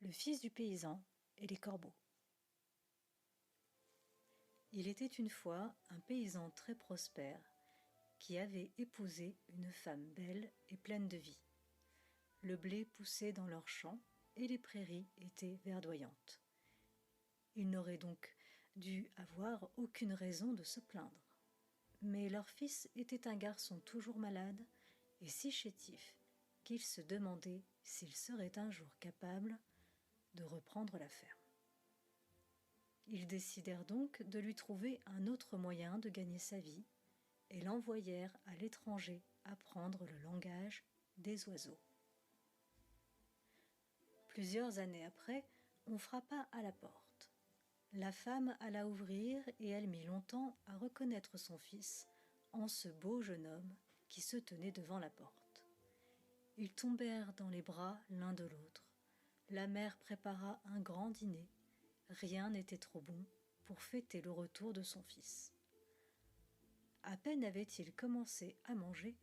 Le fils du paysan et les corbeaux. Il était une fois un paysan très prospère qui avait épousé une femme belle et pleine de vie. Le blé poussait dans leurs champs et les prairies étaient verdoyantes. Ils n'auraient donc dû avoir aucune raison de se plaindre. Mais leur fils était un garçon toujours malade et si chétif qu'ils se demandaient s'il serait un jour capable de reprendre la ferme. Ils décidèrent donc de lui trouver un autre moyen de gagner sa vie et l'envoyèrent à l'étranger apprendre le langage des oiseaux. Plusieurs années après, on frappa à la porte. La femme alla ouvrir et elle mit longtemps à reconnaître son fils en ce beau jeune homme qui se tenait devant la porte. Ils tombèrent dans les bras l'un de l'autre. La mère prépara un grand dîner. Rien n'était trop bon pour fêter le retour de son fils. À peine avait-il commencé à manger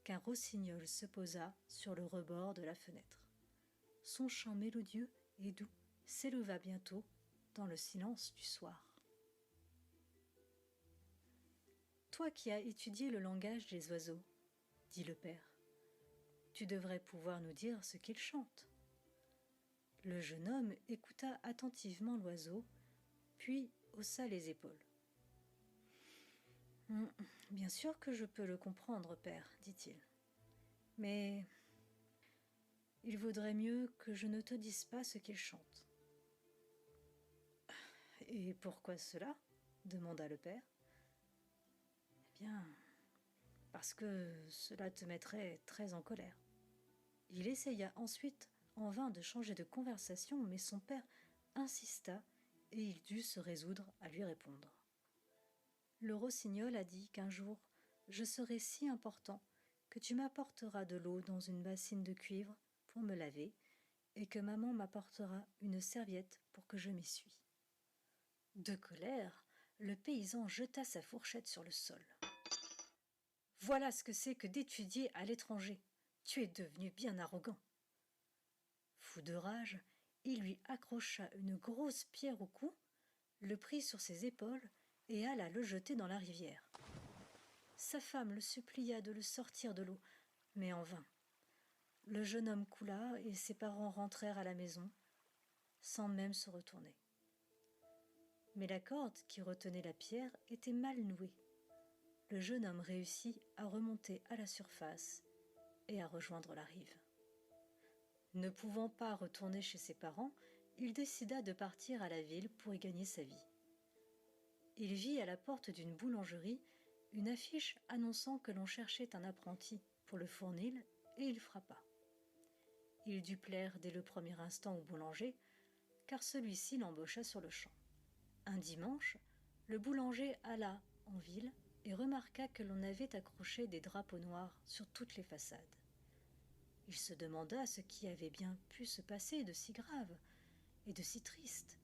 qu'un rossignol se posa sur le rebord de la fenêtre. Son chant mélodieux et doux s'éleva bientôt dans le silence du soir. « Toi qui as étudié le langage des oiseaux, dit le père, tu devrais pouvoir nous dire ce qu'ils chantent. » Le jeune homme écouta attentivement l'oiseau, puis haussa les épaules. « Bien sûr que je peux le comprendre, père, dit-il. Mais il vaudrait mieux que je ne te dise pas ce qu'il chante. »« Et pourquoi cela ?» demanda le père. « Eh bien, parce que cela te mettrait très en colère. » Il essaya ensuite en vain de changer de conversation, mais son père insista et il dut se résoudre à lui répondre. Le rossignol a dit qu'un jour je serai si important que tu m'apporteras de l'eau dans une bassine de cuivre pour me laver et que maman m'apportera une serviette pour que je m'essuie. De colère, le paysan jeta sa fourchette sur le sol. « Voilà ce que c'est que d'étudier à l'étranger. Tu es devenu bien arrogant. » Fou de rage, il lui accrocha une grosse pierre au cou, le prit sur ses épaules et alla le jeter dans la rivière. Sa femme le supplia de le sortir de l'eau, mais en vain. Le jeune homme coula et ses parents rentrèrent à la maison, sans même se retourner. Mais la corde qui retenait la pierre était mal nouée. Le jeune homme réussit à remonter à la surface et à rejoindre la rive. Ne pouvant pas retourner chez ses parents, il décida de partir à la ville pour y gagner sa vie. Il vit à la porte d'une boulangerie une affiche annonçant que l'on cherchait un apprenti pour le fournil et il frappa. Il dut plaire dès le premier instant au boulanger, car celui-ci l'embaucha sur le champ. Un dimanche, le boulanger alla en ville et remarqua que l'on avait accroché des drapeaux noirs sur toutes les façades. Il se demanda ce qui avait bien pu se passer de si grave et de si triste,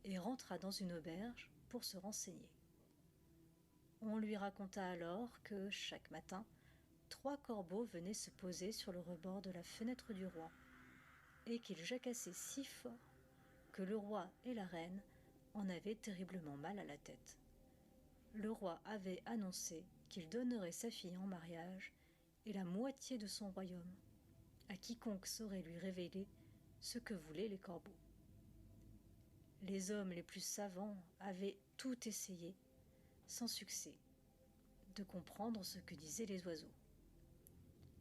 et rentra dans une auberge pour se renseigner. On lui raconta alors que, chaque matin, 3 corbeaux venaient se poser sur le rebord de la fenêtre du roi, et qu'ils jacassaient si fort que le roi et la reine en avaient terriblement mal à la tête. Le roi avait annoncé qu'il donnerait sa fille en mariage et la moitié de son royaume à quiconque saurait lui révéler ce que voulaient les corbeaux. Les hommes les plus savants avaient tout essayé, sans succès, de comprendre ce que disaient les oiseaux.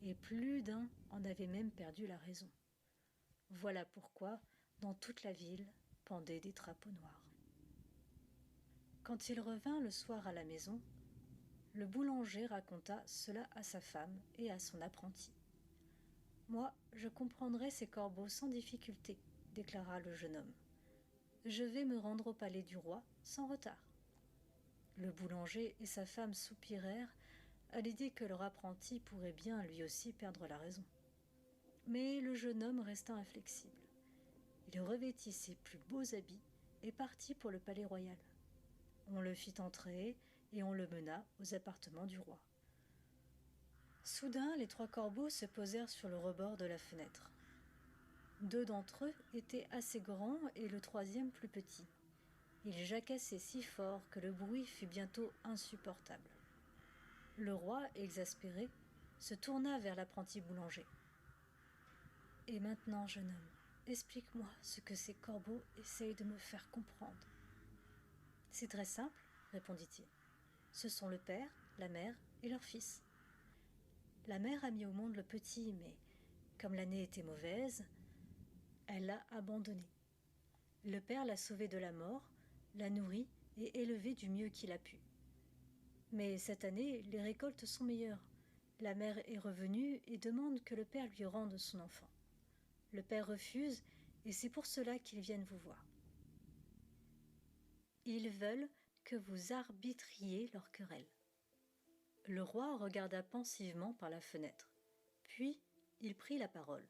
Et plus d'un en avait même perdu la raison. Voilà pourquoi, dans toute la ville, pendaient des drapeaux noirs. Quand il revint le soir à la maison, le boulanger raconta cela à sa femme et à son apprenti. « Moi, je comprendrai ces corbeaux sans difficulté, » déclara le jeune homme. « Je vais me rendre au palais du roi sans retard. » Le boulanger et sa femme soupirèrent à l'idée que leur apprenti pourrait bien lui aussi perdre la raison. Mais le jeune homme resta inflexible. Il revêtit ses plus beaux habits et partit pour le palais royal. On le fit entrer et on le mena aux appartements du roi. Soudain, les 3 corbeaux se posèrent sur le rebord de la fenêtre. 2 d'entre eux étaient assez grands et le troisième plus petit. Ils jacassaient si fort que le bruit fut bientôt insupportable. Le roi, exaspéré, se tourna vers l'apprenti boulanger. « Et maintenant, jeune homme, explique-moi ce que ces corbeaux essayent de me faire comprendre. »« C'est très simple, répondit-il. Ce sont le père, la mère et leur fils. La mère a mis au monde le petit, mais comme l'année était mauvaise, elle l'a abandonné. Le père l'a sauvé de la mort, l'a nourri et élevé du mieux qu'il a pu. Mais cette année, les récoltes sont meilleures. La mère est revenue et demande que le père lui rende son enfant. Le père refuse et c'est pour cela qu'ils viennent vous voir. Ils veulent que vous arbitriez leur querelle. » Le roi regarda pensivement par la fenêtre, puis il prit la parole.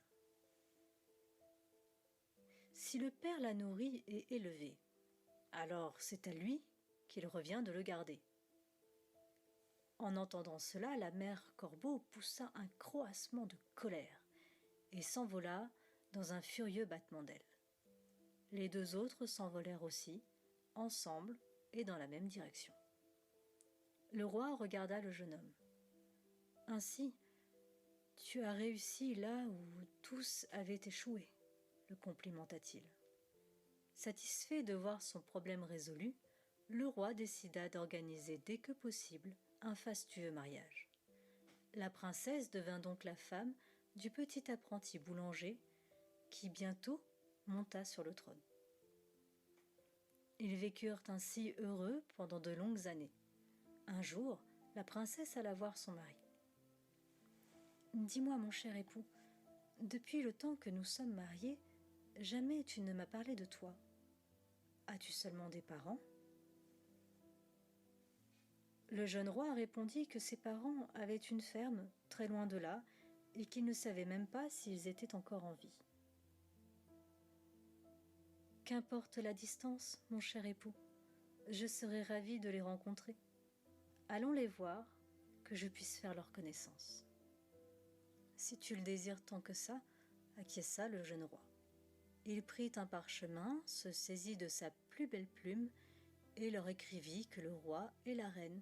« Si le père l'a nourri et élevé, alors c'est à lui qu'il revient de le garder. » En entendant cela, la mère Corbeau poussa un croassement de colère et s'envola dans un furieux battement d'ailes. Les 2 autres s'envolèrent aussi, ensemble et dans la même direction. Le roi regarda le jeune homme. « Ainsi, tu as réussi là où tous avaient échoué, » le complimenta-t-il. Satisfait de voir son problème résolu, le roi décida d'organiser dès que possible un fastueux mariage. La princesse devint donc la femme du petit apprenti boulanger qui bientôt monta sur le trône. Ils vécurent ainsi heureux pendant de longues années. Un jour, la princesse alla voir son mari. « Dis-moi, mon cher époux, depuis le temps que nous sommes mariés, jamais tu ne m'as parlé de toi. As-tu seulement des parents ?» Le jeune roi répondit que ses parents avaient une ferme très loin de là et qu'il ne savait même pas s'ils étaient encore en vie. « Qu'importe la distance, mon cher époux, je serai ravie de les rencontrer. Allons les voir, que je puisse faire leur connaissance. »« Si tu le désires tant que ça, » acquiesça le jeune roi. Il prit un parchemin, se saisit de sa plus belle plume et leur écrivit que le roi et la reine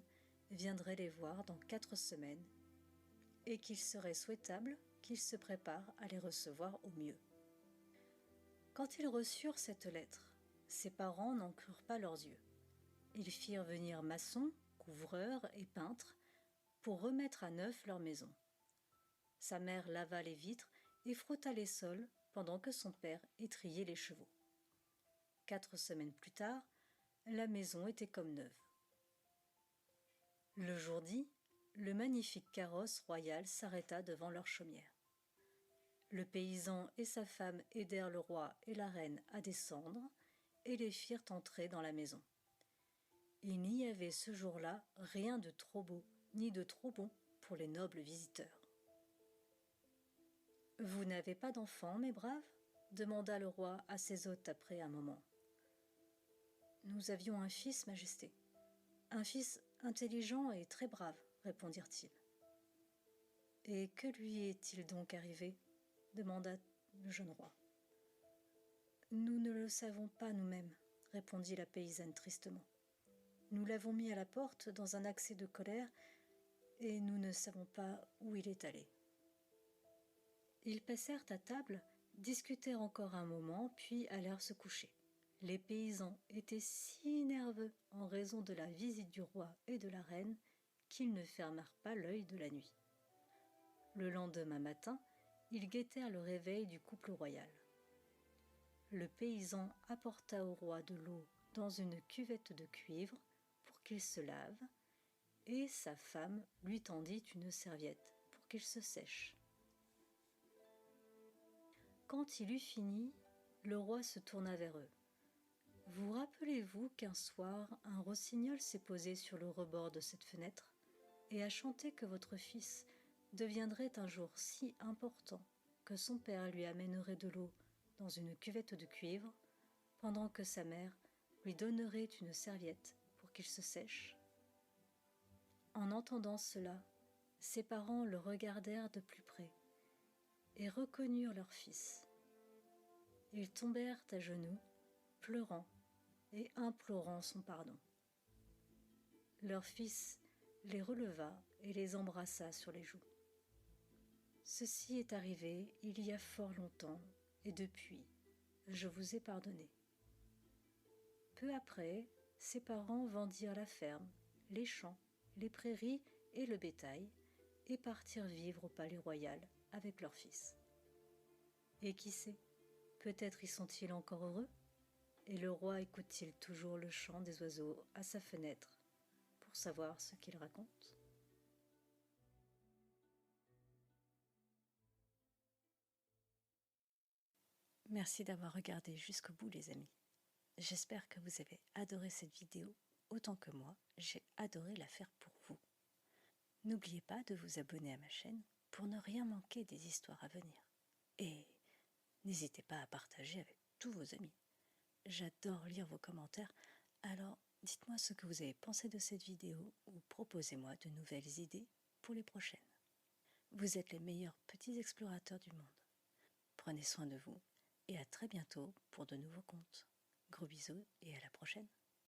viendraient les voir dans 4 semaines et qu'il serait souhaitable qu'ils se préparent à les recevoir au mieux. Quand ils reçurent cette lettre, ses parents n'en crurent pas leurs yeux. Ils firent venir maçons, couvreurs et peintres pour remettre à neuf leur maison. Sa mère lava les vitres et frotta les sols pendant que son père étrillait les chevaux. 4 semaines plus tard, la maison était comme neuve. Le jour dit, le magnifique carrosse royal s'arrêta devant leur chaumière. Le paysan et sa femme aidèrent le roi et la reine à descendre et les firent entrer dans la maison. Il n'y avait ce jour-là rien de trop beau ni de trop bon pour les nobles visiteurs. « Vous n'avez pas d'enfants, mes braves ?» demanda le roi à ses hôtes après un moment. « Nous avions un fils, Majesté. Un fils intelligent et très brave, » répondirent-ils. « Et que lui est-il donc arrivé ?» demanda le jeune roi. « Nous ne le savons pas nous-mêmes, » répondit la paysanne tristement. « Nous l'avons mis à la porte dans un accès de colère et nous ne savons pas où il est allé. » Ils passèrent à table, discutèrent encore un moment, puis allèrent se coucher. Les paysans étaient si nerveux en raison de la visite du roi et de la reine qu'ils ne fermèrent pas l'œil de la nuit. Le lendemain matin, ils guettèrent le réveil du couple royal. Le paysan apporta au roi de l'eau dans une cuvette de cuivre pour qu'il se lave, et sa femme lui tendit une serviette pour qu'il se sèche. Quand il eut fini, le roi se tourna vers eux. « Vous rappelez-vous qu'un soir, un rossignol s'est posé sur le rebord de cette fenêtre et a chanté que votre fils deviendrait un jour si important que son père lui amènerait de l'eau dans une cuvette de cuivre, pendant que sa mère lui donnerait une serviette pour qu'il se sèche. » En entendant cela, ses parents le regardèrent de plus près et reconnurent leur fils. Ils tombèrent à genoux, pleurant et implorant son pardon. Leur fils les releva et les embrassa sur les joues. Ceci est arrivé il y a fort longtemps, et depuis, je vous ai pardonné. Peu après, ses parents vendirent la ferme, les champs, les prairies et le bétail, et partirent vivre au palais royal avec leur fils. Et qui sait, peut-être y sont-ils encore heureux, et le roi écoute-t-il toujours le chant des oiseaux à sa fenêtre pour savoir ce qu'ils racontent. Merci d'avoir regardé jusqu'au bout les amis. J'espère que vous avez adoré cette vidéo autant que moi, j'ai adoré la faire pour vous. N'oubliez pas de vous abonner à ma chaîne pour ne rien manquer des histoires à venir. Et n'hésitez pas à partager avec tous vos amis. J'adore lire vos commentaires, alors dites-moi ce que vous avez pensé de cette vidéo ou proposez-moi de nouvelles idées pour les prochaines. Vous êtes les meilleurs petits explorateurs du monde. Prenez soin de vous et à très bientôt pour de nouveaux contes. Gros bisous et à la prochaine.